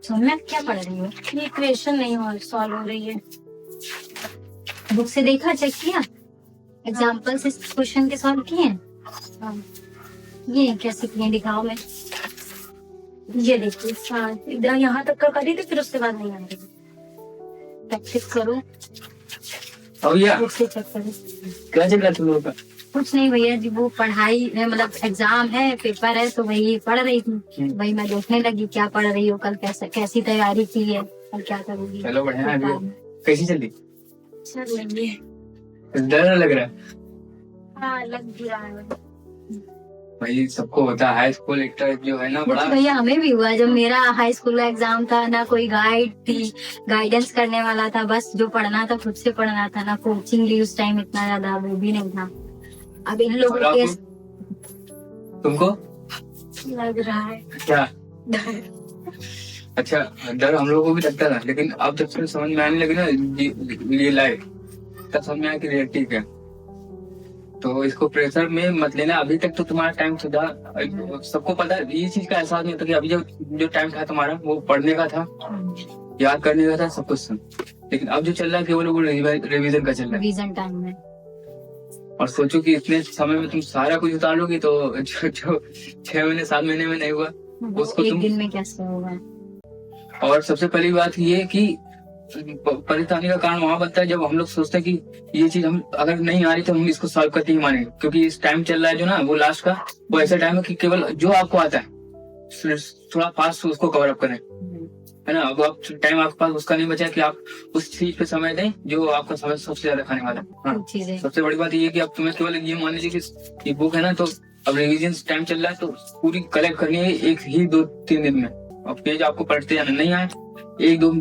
सौम्या क्या पढ़ रही हो? ये इक्वेशन नहीं सॉल्व हो रही है। बुक से देखा, चेक किया, एग्जाम्पल से क्वेश्चन के सॉल्व किए हैं? हाँ, ये कैसे किए दिखाओ मैं। ये देखिए हाँ, इधर यहाँ तक का करी थी, फिर उसके बाद नहीं आ रही। प्रैक्टिस करो, भैया बुक से चेक करो। क्या चल रहा है तुम लोगों का? कुछ नहीं भैया जी, वो पढ़ाई है, मतलब एग्जाम है, पेपर है, तो वही पढ़ रही थी। वही मैं देखने लगी क्या पढ़ रही हो, कल कैसी तैयारी की है, कल क्या करूंगी। चलो बढ़िया है। अभी कैसी चल रही? चल लेंगे। डर लग रहा है? हाँ लग भी रहा है। भाई सबको होता है, हाई स्कूल इंटर जो है ना वो बड़ा। तो भैया हमें भी हुआ, जब मेरा हाई स्कूल का एग्जाम था, ना कोई गाइड थी, गाइडेंस करने वाला था, बस जो पढ़ना था खुद से पढ़ना था, ना कोचिंग ली उस टाइम, इतना ज्यादा वो भी नहीं था। अब इन लोगों और के तुमको लग रहा है क्या? डर। अच्छा, डर हम लोगों को भी लगता था, लेकिन अब जब से समझ में आने लगी ना ये लाइफ, तब समझ में आया कि रियलिटी क्या। तो इसको प्रेशर में मत लेना। अभी तक तो तुम्हारा टाइम सुधा, सबको पता है, ये चीज का एहसास नहीं होता कि अभी जो टाइम था तुम्हारा वो पढ़ने का था, याद करने का था, सब कुछ था। लेकिन अब जो चल रहा है केवल वो रिवीजन का चल रहा है। रिवीजन टाइम में, और सोचो कि इतने समय में तुम सारा कुछ उतार लोगी, तो जो 6 महीने 7 महीने में नहीं हुआ वो उसको एक तुम। दिन में कैसे होगा। और सबसे पहली बात ये कि परेशानी का कारण वहां बनता है जब हम लोग सोचते हैं कि ये चीज हम अगर नहीं आ रही तो हम इसको सॉल्व करके ही मानेंगे, क्योंकि इस टाइम चल रहा है जो ना वो लास्ट का, वो ऐसा टाइम है कि केवल जो आपको आता है थोड़ा फास्ट उसको कवर अप करें, है ना। अब आप टाइम आपके पास उसका नहीं बचा कि आप उस चीज पे समय दें जो आपका समय सबसे ज्यादा खाने वाला है। हाँ, चीजें सबसे बड़ी बात ये है कि अब तुम्हें केवल ये मान लीजिए कि ये बुक है ना, तो अब रिवीजन टाइम चल रहा है तो पूरी कलेक्ट करनी है एक ही 2-3 दिन में। अब पेज आपको पढ़ते जाना, नहीं आए 1-2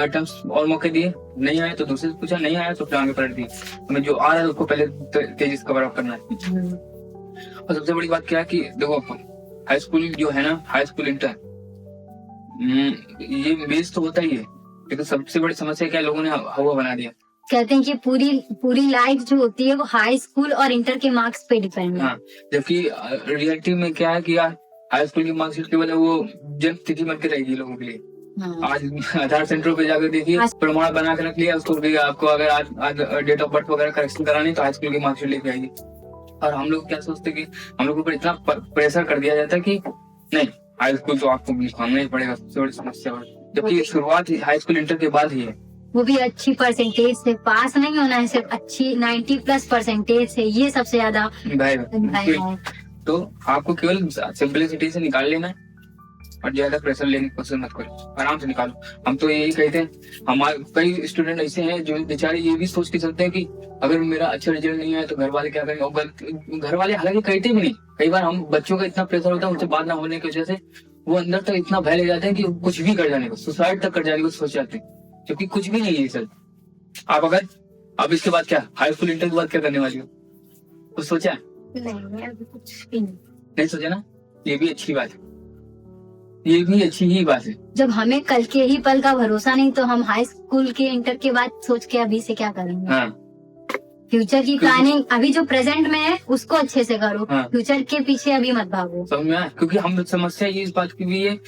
टर्म्स और मौके दिए, नहीं आए तो दूसरे से पूछा, नहीं आया तो फिर आगे पढ़ दिए। हमें जो आ रहा है उसको पहले तेजी से कवर अप करना है। और सबसे बड़ी बात क्या है कि देखो हाई स्कूल जो है ना, हाई स्कूल इंटर, ये बेस तो होता ही है, लेकिन सबसे बड़ी समस्या क्या है, लोगों ने हवा बना दिया। कहते हैं कि पूरी लाइफ जो होती है वो हाई स्कूल और इंटर के मार्क्स पे डिपेंड है। हाँ, जबकि रियलिटी में क्या है कि यार हाई स्कूल की मार्कशीट केवल वो जन्म तिथि बन के रहेगी लोगों के लिए। आज आधार सेंटर पे जाकर देखिए, प्रमाण बना के रख लिया उसको भी, आपको अगर आज डेट ऑफ बर्थ वगैरह करेक्शन करानी तो हाई स्कूल की मार्कशीट लेके आएगी। और हम लोग क्या सोचते कि हम लोग ऊपर इतना प्रेशर कर दिया जाता है कि नहीं हाई स्कूल तो आपको निकालना ही पड़ेगा, सबसे बड़ी समस्या है। जबकि शुरुआत हाई स्कूल इंटर के बाद ही है। वो भी अच्छी परसेंटेज से, पास नहीं होना है, सिर्फ अच्छी 90+ परसेंटेज से, ये सबसे ज्यादा है। तो आपको केवल सिंपलिसिटी से निकाल लेना है और ज्यादा प्रेशर लेने की कोशिश मत करो, आराम से निकालो। हम तो यही कहते हैं, हमारे कई स्टूडेंट ऐसे हैं जो बेचारे ये भी सोच के चलते हैं कि अगर मेरा अच्छा रिजल्ट नहीं आया तो घर वाले क्या करेंगे। और घर वाले हालांकि कहते भी नहीं, कई बार हम बच्चों का इतना प्रेशर होता है उनसे बात ना होने की वजह से वो अंदर तक इतना भय ले जाते हैं कि कुछ भी कर जाने को, सुसाइड तक कर जाने को सोच जाते हैं, क्योंकि कुछ भी नहीं है सर। आप अगर अब इसके बाद क्या हाई स्कूल इंटर के बाद क्या करने वाली हो, कुछ सोचा? नहीं अभी कुछ भी नहीं सोचा ना, ये भी अच्छी बात है, ये भी अच्छी ही बात है। जब हमें कल के ही पल का भरोसा नहीं तो हम हाई स्कूल के इंटर के बाद सोच के अभी से क्या करेंगे। हाँ, फ्यूचर की प्लानिंग अभी जो प्रेजेंट में है उसको अच्छे से करो। हाँ, फ्यूचर के पीछे अभी मत भागो। समझ में आया? क्योंकि हम समस्या ये इस बात की भी है,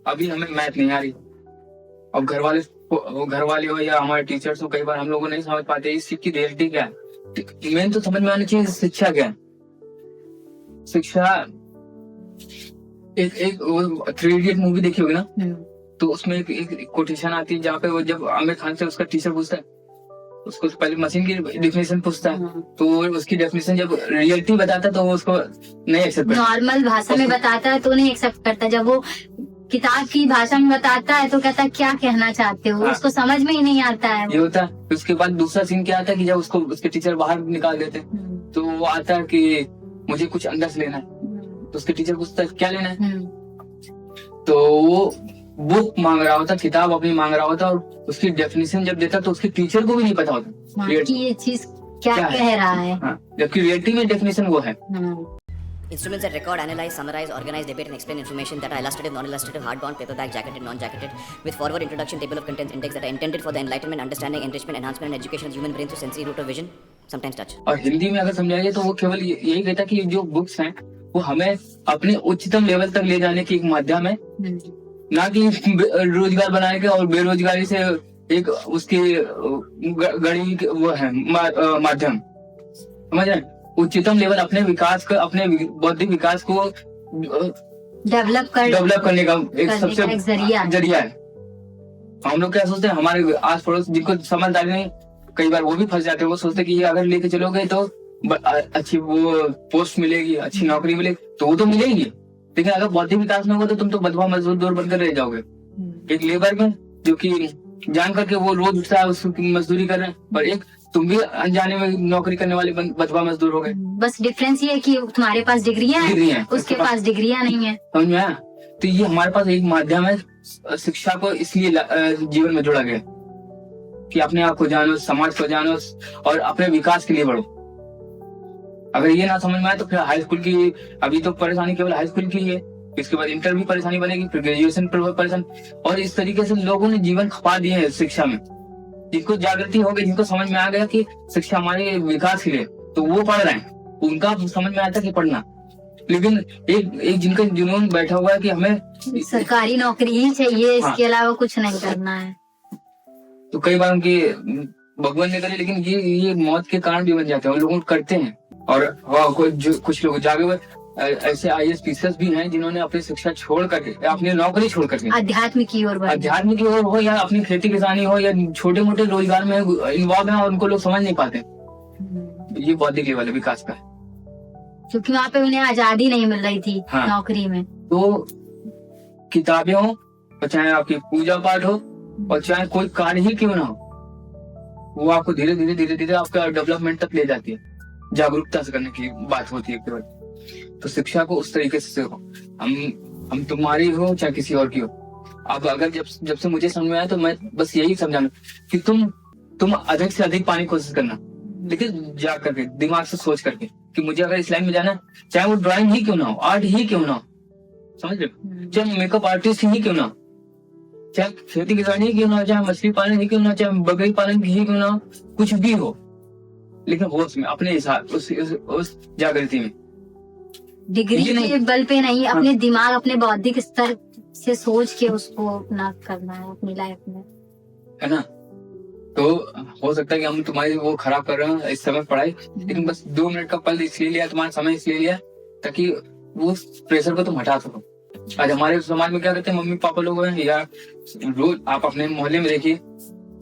अभी हमें मैथ नहीं आ रही, और घर वाले हो या हमारे टीचर्स हो, कई बार हम लोग नहीं समझ पाते इस चीज की रियलिटी क्या है। मेन तो समझ में आनी चाहिए शिक्षा क्या है। शिक्षा एक 3 इडियट मूवी देखी होगी ना, तो उसमें एक कोटेशन आती है जहाँ पे वो जब आमिर खान से उसका टीचर पूछता है, उसको पहले मशीन की डेफिनेशन पूछता है, तो उसकी डेफिनेशन जब रियलिटी बताता है तो वो उसको नहीं एक्सेप्ट करता। नॉर्मल भाषा में बताता है तो नहीं एक्सेप्ट करता, जब वो किताब की भाषा में बताता है तो कहता है क्या कहना चाहते हो। हाँ, उसको समझ में ही नहीं आता है। ये होता है। उसके बाद दूसरा सीन क्या आता है कि जब उसको उसके टीचर बाहर निकाल देते तो वो आता है कि मुझे कुछ अंदर से लेना है, तो उसके टीचर पूछता है क्या लेना है, तो वो बुक मांग रहा होता, किताब अपनी मांग रहा होता, और उसकी डेफिनेशन जब देता तो उसके टीचर को भी नहीं पता होता कि ये चीज क्या कह रहा है। जबकि रियलिटी में डेफिनेशन वो है। Instruments that record, analyze, summarize, organize, debate and explain information that are illustrative, non-illustrative, hardbound, paperback, jacketed, non-jacketed, with forward introduction, table of contents, index that are intended for the enlightenment, understanding, enrichment, enhancement and education of human brain through sensory root of vision, sometimes touch. और हिंदी में अगर समझाइए तो वो केवल यही कहता कि जो बुक्स हैं वो हमें अपने उच्चतम लेवल तक ले जाने की एक माध्यम है, ना कि रोजगार बनाने के और बेरोजगारी से एक उसकी गड़ी वो है माध्यम, समझ रहे? उच्चतम लेवल अपने विकास का, अपने बौद्धिक विकास को डेवलप करने का एक करने सबसे का एक जरिया है। हम लोग क्या सोचते हैं, हमारे आस पड़ोस जिनको समझदारी नहीं, कई बार वो भी फंस जाते हैं। वो सोचते हैं कि ये अगर लेके चलोगे तो अच्छी वो पोस्ट मिलेगी, अच्छी नौकरी मिलेगी, तो वो तो मिलेगी, लेकिन अगर बौद्धिक विकास न होगा तो तुम तो बदवा मजदूर बनकर रह जाओगे। एक लेबर में जो कि जान करके वो रोज उठता है, उसकी मजदूरी कर रहे हैं, और एक तुम भी अनजाने में नौकरी करने वाले बदवा मजदूर हो गए। बस डिफरेंस ये है कि तुम्हारे पास डिग्रियां हैं, उसके पास डिग्रियां नहीं है। समझ में आया? तो ये हमारे पास एक माध्यम है, शिक्षा को इसलिए जीवन में जोड़ा गया कि अपने आप को जानो, समाज को जानो और अपने विकास के लिए बढ़ो। अगर ये ना समझ में आए तो फिर हाई स्कूल की, अभी तो परेशानी केवल हाई स्कूल की है, इसके बाद इंटर भी परेशानी बनेगी, फिर ग्रेजुएशन पर परेशानी, और इस तरीके से लोगों ने जीवन खपा दिए हैं शिक्षा में। जिनको जागृति हो गई, जिनको समझ में आ गया कि शिक्षा हमारे विकास के लिए, तो वो पढ़ रहे हैं, उनका समझ में आता कि पढ़ना। लेकिन एक जिनका जुनून बैठा हुआ है कि हमें सरकारी नौकरी ही चाहिए, इसके अलावा कुछ नहीं करना है, तो कई बार उनकी भगवान ने करे, लेकिन ये मौत के कारण भी बन जाते हैं, और लोग करते हैं। और कुछ लोग जागे हुए ऐसे IAS PCS भी हैं जिन्होंने अपनी शिक्षा छोड़ करके, अपनी नौकरी छोड़ करके अध्यात्म की ओर हो, या अपनी खेती किसानी हो, या छोटे मोटे रोजगार में इन्वॉल्व है, और उनको लोग समझ नहीं पाते। ये बौद्धिक लेवल है विकास का, क्योंकि वहाँ पे उन्हें आजादी नहीं मिल रही थी। हाँ। नौकरी में तो किताबें हो, और चाहे आपकी पूजा पाठ हो, और चाहे कोई कार्य ही क्यों ना हो, वो आपको धीरे धीरे आपका डेवलपमेंट तक ले जाती है। जागरूकता से करने की बात होती है केवल। तो शिक्षा को उस तरीके से सीखो। हम तुम्हारी हो चाहे किसी और की हो। अब अगर जब से मुझे समझ में आया तो मैं बस यही समझाना कि तुम अधिक से अधिक पाने की कोशिश करना, लेकिन जा करके दिमाग से सोच करके कि मुझे अगर इस लाइन में जाना है, चाहे वो ड्राइंग ही क्यों ना हो, आर्ट ही क्यों ना हो, समझ रहे, चाहे मेकअप आर्टिस्ट ही क्यों ना हो, चाहे खेती किसानी ही क्यों ना हो, चाहे मछली पालन ही क्यों ना हो, चाहे बकरी पालन ही क्यों ना हो, कुछ भी हो, लेकिन होश में, अपने हिसाब उस जागृति में, डिग्री के बल पे नहीं, अपने दिमाग, अपने बौद्धिक स्तर से सोच के उसको अपना करना है अपनी लाइफ में, है ना। तो हो सकता है कि हम तुम्हारी वो खराब कर रहे हैं इस समय पढ़ाई, लेकिन बस 2 मिनट का पल इसलिए लिया, तुम्हारा समय इसलिए लिया ताकि वो प्रेशर को तुम हटा सको। आज हमारे समाज में क्या करते हैं, मम्मी पापा लोग हैं, या रोज आप अपने मोहल्ले में देखिए,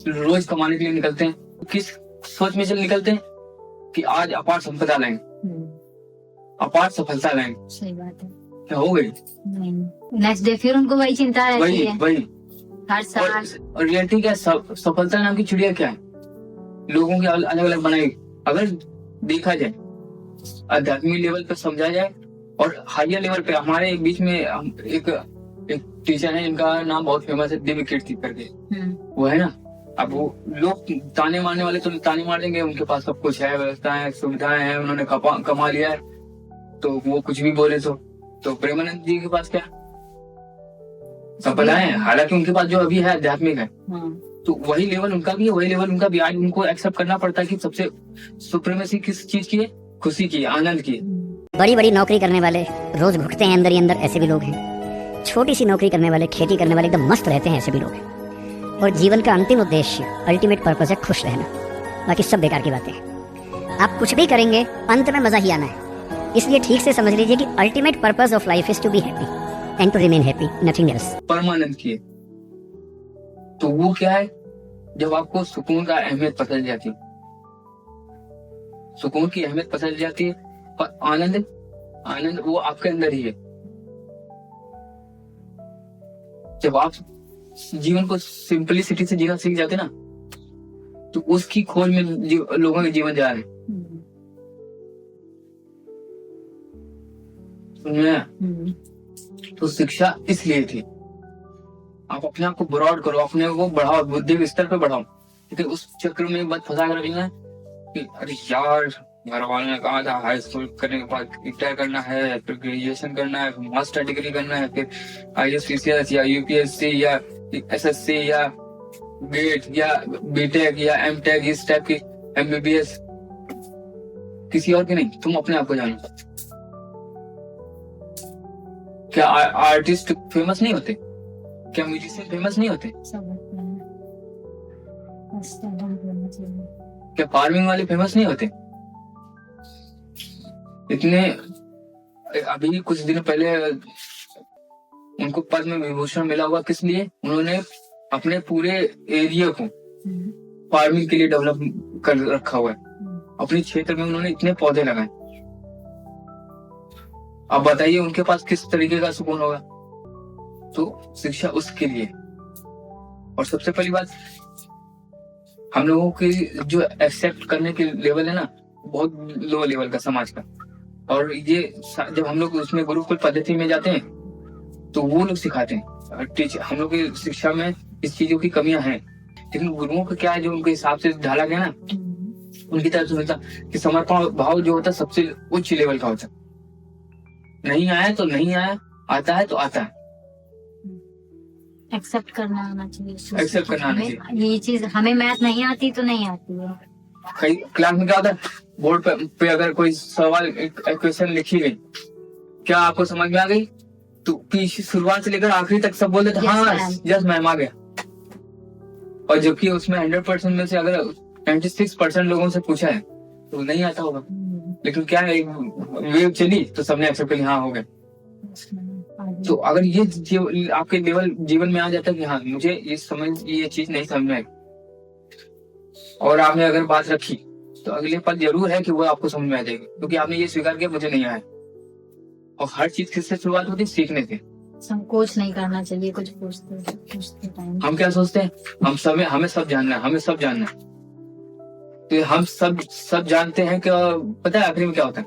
रोज कमाने के लिए निकलते हैं, किस सोच में चल निकलते हैं कि आज अपार संपदा लाएंगे, अपार सफलता लाएंगे। सही बात है। क्या हो गई, नेक्स्ट डे फिर उनको वही चिंता रहती है, वही हर साल। और रियलिटी क्या, सफलता नाम की चिड़िया क्या है, लोगों की अलग अलग बनाई। अगर देखा जाए, आध्यात्मिक लेवल पे समझा जाए, और हायर लेवल पे, हमारे एक बीच में एक टीचर है जिनका नाम बहुत फेमस है, दिव्य कीर्ति करके, वो है ना। अब वो लोग ताने मारने वाले तो ताने मार देंगे, उनके पास सब कुछ है, व्यवस्थाएं, सुविधाएं हैं, उन्होंने कमा लिया है, तो वो कुछ भी बोले तो प्रेमानंद जी के पास क्या संपदाएं हैं, हालांकि उनके पास जो अभी है आध्यात्मिक है, तो वही लेवल उनका भी है, वही लेवल उनका भी। आज उनको एक्सेप्ट करना पड़ता है कि सबसे सुप्रीमेसी किस चीज की है, खुशी की, आनंद की। बड़ी बड़ी नौकरी करने वाले रोज घुटते हैं अंदर ही अंदर, ऐसे भी लोग हैं। छोटी सी नौकरी करने वाले, खेती करने वाले एकदम मस्त रहते हैं, ऐसे भी लोग हैं। और जीवन का अंतिम उद्देश्य, अल्टीमेट पर्पस है खुश रहना, बाकी सब बेकार की बातें हैं। आप कुछ भी करेंगे, अंत में मजा ही आना है। इसलिए ठीक से समझ लीजिए कि ultimate purpose of life is to be happy and to remain happy, nothing else. परमानंद की है, तो वो क्या है, जब आपको सुकून का अहमियत पता चल जाती है, सुकून की अहमियत पता चल जाती है, और आनंद वो आपके अंदर ही है। जब आप जीवन को सिंपलिसिटी से जीना सीख जाते ना, तो उसकी खोज में लोगों के जीवन जा रहे हैं। तो शिक्षा इसलिए थी, आप अपने आप को ब्रॉड करो, अपने को बढ़ाओ, बुद्धि के स्तर पे बढ़ाओ, लेकिन उस चक्र में बस फंसा कर रखना है कि अरे यार, घर वालों ने कहा था हाई स्कूल करने के बाद इंटर करना है, फिर ग्रेजुएशन करना है, फिर मास्टर डिग्री करना है, फिर IAS PCS या UPSC या SSC या गेट या बीटेक या MTech, इस टाइप की MBBS, किसी और की नहीं, तुम अपने आप को जानो। क्या आर्टिस्ट फेमस नहीं होते? क्या म्यूजिशियन फेमस नहीं होते? सब होते हैं। बस talent होना चाहिए। क्या फार्मिंग वाले फेमस नहीं होते? इतने अभी कुछ दिन पहले उनको पद्म विभूषण मिला हुआ, किस लिए? उन्होंने अपने पूरे एरिया को फार्मिंग के लिए डेवलप कर रखा हुआ है। अपने क्षेत्र में उन्होंने इतने पौधे लगाए। अब बताइए उनके पास किस तरीके का सुकून होगा। तो शिक्षा उसके लिए। और सबसे पहली बात, हम लोगों की जो एक्सेप्ट करने के लेवल है ना, बहुत लो लेवल का समाज का। और ये जब हम लोग उसमें गुरुकुल पद्धति में जाते हैं तो वो लोग सिखाते हैं। टीचर हम लोग की शिक्षा में इस चीजों की कमियां हैं, लेकिन गुरुओं का क्या है, जो उनके हिसाब से ढाला गया ना, उनकी तरफ से मिलता कि समर्पण भाव जो होता है सबसे उच्च लेवल का होता है। नहीं आया तो नहीं आया, आता है तो आता है। एक्सेप्ट करना आना चाहिए। Accept करना आना हमें ये चीज, हमें मैथ नहीं आती तो नहीं आती है। कई क्लास में क्या होता है, बोर्ड पे अगर कोई सवाल क्वेश्चन लिखी गई, क्या आपको समझ में आ गई? तो पीछे शुरुआत से लेकर आखिरी तक सब बोल देते Yes, हाँ ma'am. यस मैम आ गया। और जबकि उसमें 100% में से अगर 96% लोगों से पूछा है तो नहीं आता होगा। लेकिन क्या है, वेव चली तो सबने एक्सेप्ट कर लिया, हाँ हो गया। तो अगर ये आपके लेवल जीवन में आ जाता है कि हाँ मुझे ये चीज नहीं समझ में आई, और आपने अगर बात रखी, तो अगले पल जरूर है कि वो आपको समझ में आ जाएगी, क्योंकि आपने ये स्वीकार किया मुझे नहीं आया। और हर चीज किससे शुरुआत होती है? सीखने से। संकोच नहीं करना चाहिए कुछ पूछते टाइम। हम क्या सोचते हैं, हमें सब जानना है, हमें सब जानना है। तो हम सब जानते हैं कि पता है आखिरी में क्या होता है?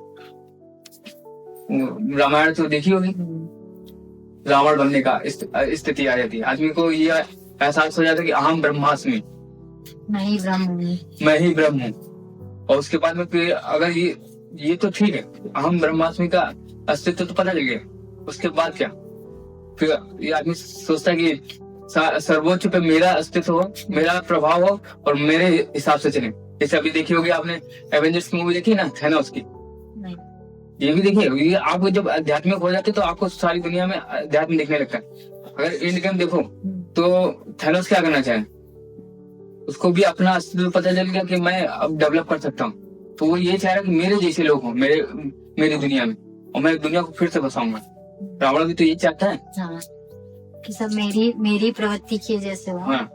रामायण तो देखी होगी, रावण बनने का स्थिति आ जाती है। आदमी को ये एहसास हो जाता है कि अहम ब्रह्मास्मि, मैं ही ब्रह्म हूँ। मैं ही ब्रह्म हूँ। और उसके बाद में फिर अगर ये तो ठीक है, अहम ब्रह्मास्मि का अस्तित्व तो पता चल गया, उसके बाद क्या? फिर ये आदमी सोचता है कि सर्वोच्च पे मेरा अस्तित्व हो, मेरा प्रभाव हो और मेरे हिसाब से चले। जैसे अभी देखी होगी आपने एवेंजर्स की मूवी देखी ना, थैनोस की, नहीं। ये भी देखिए। ये आपको जब आध्यात्मिक हो जाते तो आपको सारी दुनिया में अध्यात्म दिखने लगता है। अगर एंड गेम देखो तो थैनोस क्या करना चाहे, उसको भी अपना अस्तित्व पता चल गया कि मैं अब डेवलप कर सकता हूँ। तो वो ये चाह रहा है कि मेरे जैसे लोग हों मेरी दुनिया में, और मैं दुनिया को फिर से बसाऊंगा। रावण भी तो ये चाहता है। हाँ, कि सब मेरी प्रवृत्ति के जैसे हो। हाँ,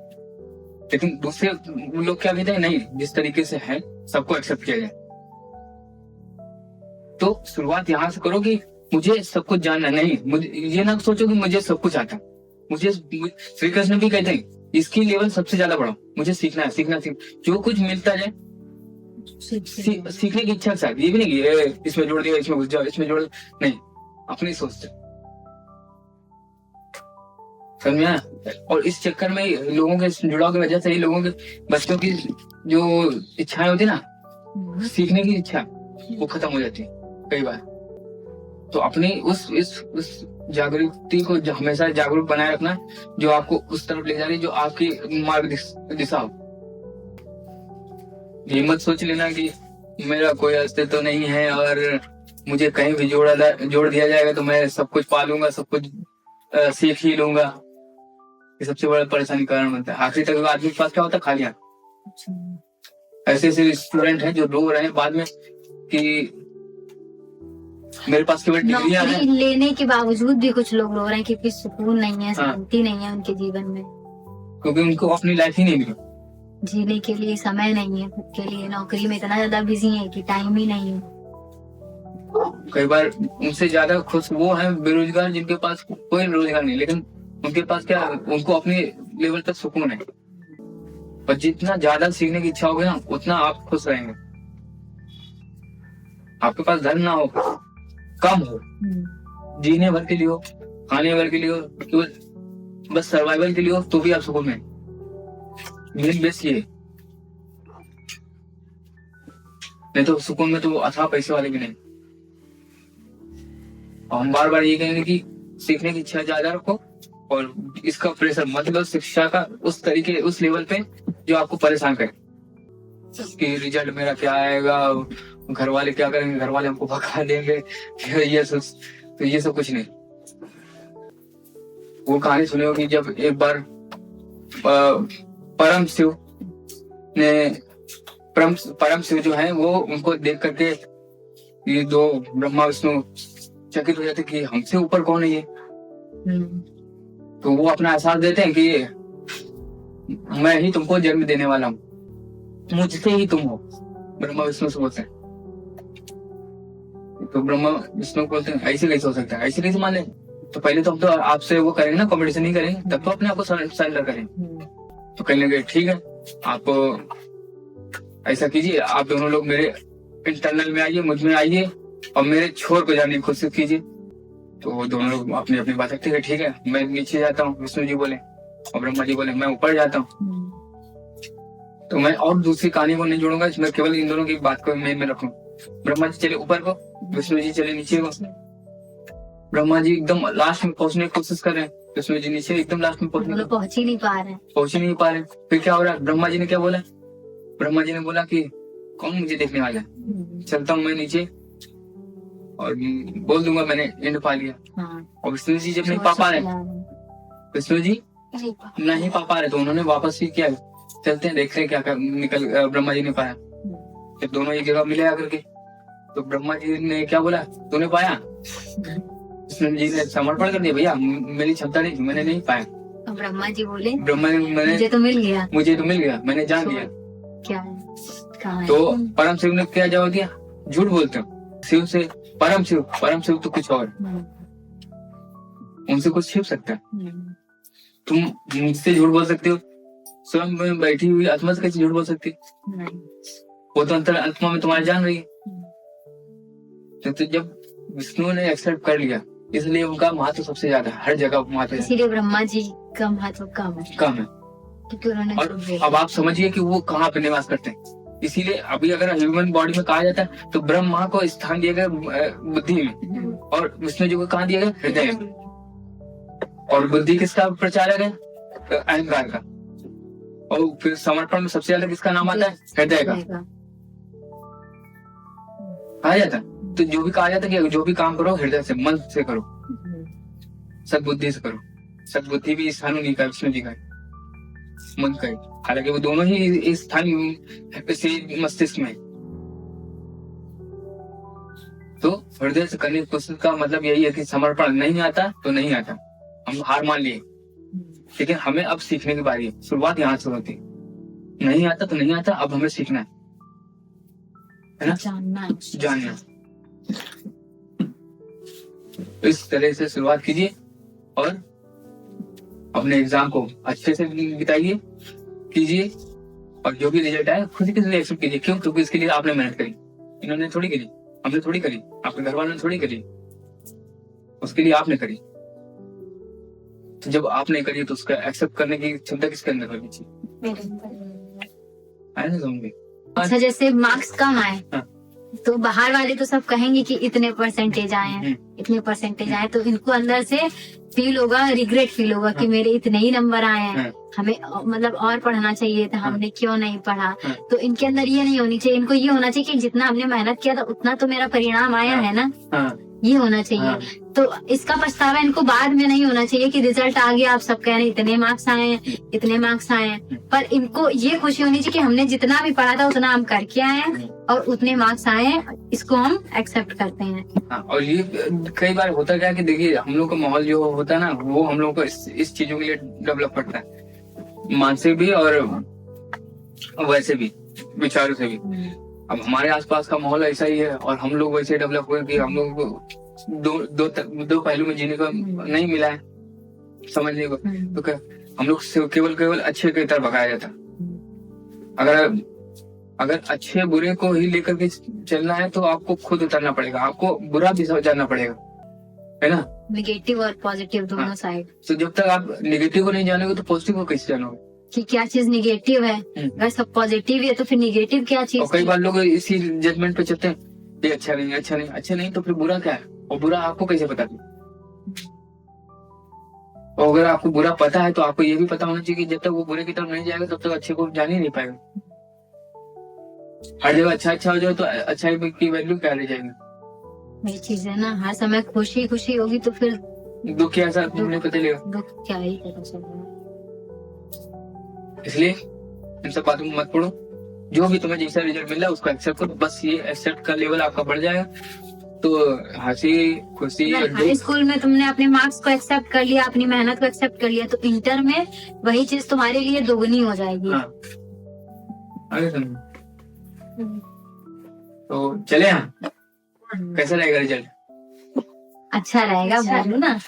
लेकिन दूसरे लोग क्या कहते हैं, नहीं जिस तरीके से है सबको एक्सेप्ट किया जाए। तो शुरुआत यहाँ से करो कि मुझे सब कुछ जानना नहीं। मुझे ये ना सोचो कि मुझे सब कुछ आता है। मुझे श्री कृष्ण भी कहते हैं इसकी लेवल सबसे ज्यादा बढ़ाओ, मुझे सीखना है। जो कुछ मिलता जाए सीखने की इच्छा के साथ। ये भी नहीं कि इसमें जोड़ दिया, इसमें घुस जाओ, इसमें जोड़, नहीं, अपनी सोच से। समझा? और इस चक्कर में लोगों के जुड़ाव की वजह से ही लोगों के बच्चों की जो इच्छाएं होती है ना, सीखने की इच्छा, वो खत्म हो जाती है कई बार। तो अपनी उस जागृति को जो हमेशा जागरूक बनाए रखना, जो आपको उस तरफ ले जा रही है, जो आपकी मार्ग दिशा हो। ये मत सोच लेना कि मेरा कोई अस्तित्व नहीं है और मुझे कहीं भी जोड़ दिया जाएगा तो मैं सब कुछ पा लूंगा, सब कुछ सीख ही लूंगा। ये सबसे बड़ा परेशानी कारण बनता है। आखिरी तक आदमी के पास क्या होता है? खालियां। ऐसे स्टूडेंट हैं जो रो रहे हैं बाद में कि मेरे पास केवल डिग्रियां हैं। नौकरी लेने के बावजूद भी कुछ लोग रो रहे हैं क्योंकि सुकून नहीं है, शांति नहीं है उनके जीवन में, क्योंकि उनको अपनी लाइफ ही नहीं मिली। जीने के लिए समय नहीं है खुद के लिए। नौकरी में इतना ज्यादा बिजी है कि टाइम ही नहीं है। कई बार उनसे ज्यादा खुश वो हैं बेरोजगार, जिनके पास कोई रोजगार नहीं, लेकिन उनके पास क्या, उनको अपने लेवल तक सुकून है। और जितना ज्यादा सीखने की इच्छा होगी ना, उतना आप खुश रहेंगे। आपके पास धन ना हो, कम हो, जीने भर के लिए हो, खाने भर के लिए हो, केवल बस सर्वाइवल के लिए हो, तो भी आप सुकून में। मेन बेस ये, नहीं तो सुकून में तो अथाह पैसे वाले भी नहीं। और हम बार बार ये कहेंगे कि सीखने की इच्छा ज्यादा रखो और इसका प्रेशर मत लो शिक्षा का उस तरीके, उस लेवल पे जो आपको परेशान करे कि रिजल्ट मेरा क्या आएगा, घर वाले क्या करेंगे, घर वाले हमको भगा देंगे, ये सब कुछ नहीं। वो कहानी सुनी होगी जब एक बार परम शिव जो है वो उनको देख करके ये दो ब्रह्मा विष्णु चकित हो जाते कि हमसे ऊपर कौन है ये। तो वो अपना एहसास देते हैं कि मैं ही तुमको जन्म देने वाला हूँ, मुझसे ही तुम हो। ब्रह्मा विष्णु से बोलते हैं। तो ब्रह्मा विष्णु बोलते हैं ऐसे कैसे हो सकता है, ऐसे कैसे मान ले। तो पहले तो हम तो आपसे वो करेंगे ना, कॉम्पिटिशन नहीं करेंगे, तब तो अपने आप को सरेंडर करेंगे। तो कहने लगे ठीक है, आप ऐसा कीजिए, आप दोनों लोग मेरे इंटरनल में आइए, मुझ में आइए और मेरे छोर को जाने की कोशिश कीजिए। तो वो दोनों लोग अपनी अपनी बात रखते हैं, ठीक है मैं नीचे जाता हूँ, विष्णु जी बोले, और ब्रह्मा जी बोले मैं ऊपर जाता हूँ। तो मैं और दूसरी कहानी को नहीं जोड़ूंगा, मैं केवल इन दोनों की बात को मेन में रखूं। ब्रह्मा जी चले ऊपर को, विष्णु जी चले नीचे को। ब्रह्मा जी एकदम लास्ट में पहुंचने की कोशिश कर रहे हैं, विष्णु जी नीचे एकदम लास्ट में पहुंच ही नहीं पा रहे। फिर क्या हो रहा है, ब्रह्मा जी ने क्या बोला, ब्रह्मा जी ने बोला कि कौन मुझे देखने वाला है, चलता हूँ मैं नीचे और बोल दूंगा मैंने एंड पा लिया। और विष्णु जी जब नहीं पा पा रहे, विष्णु जी नहीं पा पा रहे, तो उन्होंने वापस ही क्या, चलते हैं देखते हैं क्या निकल ब्रह्मा जी ने पाया। जब दोनों एक जगह मिले आकर के, तो ब्रह्मा जी ने क्या बोला, तूने पाया? विष्णु जी ने समर्पण कर दिया, भैया मेरी क्षमता नहीं थी, मैंने नहीं पाया। तो ब्रह्मा जी बोले, मुझे तो मिल गया, मैंने जान लिया। क्या है? तो परम शिव ने क्या जवाब दिया, झूठ बोलते हो शिव से, परम शिव तो कुछ और, उनसे कुछ छिप सकता है। तुम मुझसे झूठ बोल सकते हो, स्वयं में बैठी हुई आत्मा से कैसे झूठ बोल सकती है? वो तो अंतर आत्मा में तुम्हारे जान रही है। तो जब विष्णु ने एक्सेप्ट कर लिया, इसलिए उनका महत्व सबसे ज्यादा, हर जगह महत्व, इसीलिए ब्रह्मा जी का महत्व कम है। क्योंकि उन्होंने और अब आप समझिए कि वो कहाँ पे निवास करते हैं। इसीलिए अभी अगर ह्यूमन बॉडी में कहा जाता है तो ब्रह्मा को स्थान दिया गया बुद्धि में, और विष्णु जी को कहाँ दिया गया, हृदय में। और बुद्धि किसका प्रचारक है, अहंकार का। और फिर समर्पण में सबसे ज्यादा किसका नाम आता है, हृदय का कहा जाता है। तो जो भी कहा जाता है कि जो भी काम करो हृदय से, मन से करो, सद्बुद्धि से करो। सद्बुद्धि भी स्थान नहीं का, विष्णु जी का मन का, हालांकि वो दोनों ही इस स्थान से मस्तिष्क में। तो हृदय से करने की कोशिश का मतलब यही है कि समर्पण नहीं आता तो नहीं आता, हम हार मान लिए, लेकिन हमें अब सीखने की बारी है। शुरुआत यहाँ से होती है, नहीं आता तो नहीं आता, अब हमें सीखना है ना, जानना। इस तरह से शुरुआत कीजिए और अपने एग्जाम को अच्छे से बिताइए, कीजिए, और जो भी रिजल्ट आए खुद ही किसी एक्सेप्ट कीजिए। क्यों? क्योंकि इसके लिए आपने मेहनत करी, इन्होंने थोड़ी करी, हमने थोड़ी करी, आपके घर वालों ने थोड़ी करी, उसके लिए आपने करी। तो जब आपने करी तो उसका एक्सेप्ट करने की क्षमता किसके अंदर होनी चाहिए, है ना समझ में? अच्छा, जैसे मार्क्स कम आए तो बाहर वाले तो सब कहेंगे कि इतने परसेंटेज आए हैं, इतने परसेंटेज आए, तो इनको अंदर से फील होगा, रिग्रेट फील होगा कि मेरे इतने ही नंबर आए हैं, हमें मतलब और पढ़ना चाहिए था, हमने क्यों नहीं पढ़ा। तो इनके अंदर ये नहीं होनी चाहिए, इनको ये होना चाहिए कि जितना हमने मेहनत किया था उतना तो मेरा परिणाम आया है ना, ये होना चाहिए। तो इसका पछतावा इनको बाद में नहीं होना चाहिए कि रिजल्ट आ गया, आप सब कह रहे हैं इतने मार्क्स आए हैं, इतने मार्क्स आए हैं, पर इनको ये खुशी होनी चाहिए कि हमने जितना भी पढ़ा था उतना हम करके आए हैं और उतने मार्क्स आए हैं, इसको हम एक्सेप्ट करते हैं। और ये कई बार होता क्या कि देखिए, हम लोग का माहौल जो होता है ना, वो हम लोग को इस चीजों के लिए डेवलप करता है, मानसिक भी और वैसे भी, विचारों से भी। अब हमारे आसपास का माहौल ऐसा ही है और हम लोग वैसे डेवलप हुए कि हम लोग को दो पहलू में जीने को नहीं मिला है, समझने को। तो हम लोग केवल अच्छे की तरफ भगाया जाता। अगर अच्छे बुरे को ही लेकर के चलना है तो आपको खुद उतरना पड़ेगा, आपको बुरा भी जानना पड़ेगा, है ना, नेगेटिव और पॉजिटिव दोनों साइड। तो जब तक आप नेगेटिव को नहीं जानोगे तो पॉजिटिव को कैसे जानोगे कि क्या चीज नेगेटिव है, अगर सब पॉजिटिव है तो फिर नेगेटिव क्या चीज। और कई बार लोग इसी जजमेंट पे चलते हैं, ये अच्छा नहीं, तो फिर बुरा क्या है, और बुरा आपको कैसे पता? और अगर आपको बुरा पता है तो आपको ये भी पता होना चाहिए कि जब तक वो बुरे की तरफ नहीं जाएगा तब तक अच्छे को जान ही नहीं पाएगा। हर जगह अच्छा हो जाए तो अच्छाई की वैल्यू क्या रह जाएगी। ये चीज है ना, हर समय खुशी होगी तो फिर दुख क्या ऐसा तुमने पता चलेगा, दुख क्या ही पता चलेगा। इसलिए इन सब बातों में मत पड़ो। जो भी तुम्हें जैसा रिजल्ट मिला उसको एक्सेप्ट करो, बस ये एक्सेप्ट का लेवल आपका बढ़ जाएगा तो हंसी खुशी और हाई दुख। स्कूल में तुमने अपने मार्क्स को एक्सेप्ट कर लिया, अपनी मेहनत को एक्सेप्ट कर लिया, तो इंटर में वही चीज तुम्हारे लिए दोगुनी हो जाएगी। हाँ आगे सुनो। तो चले हम, कैसा रहेगा रिजल्ट? अच्छा रहेगा, अच्छा बोलू ना।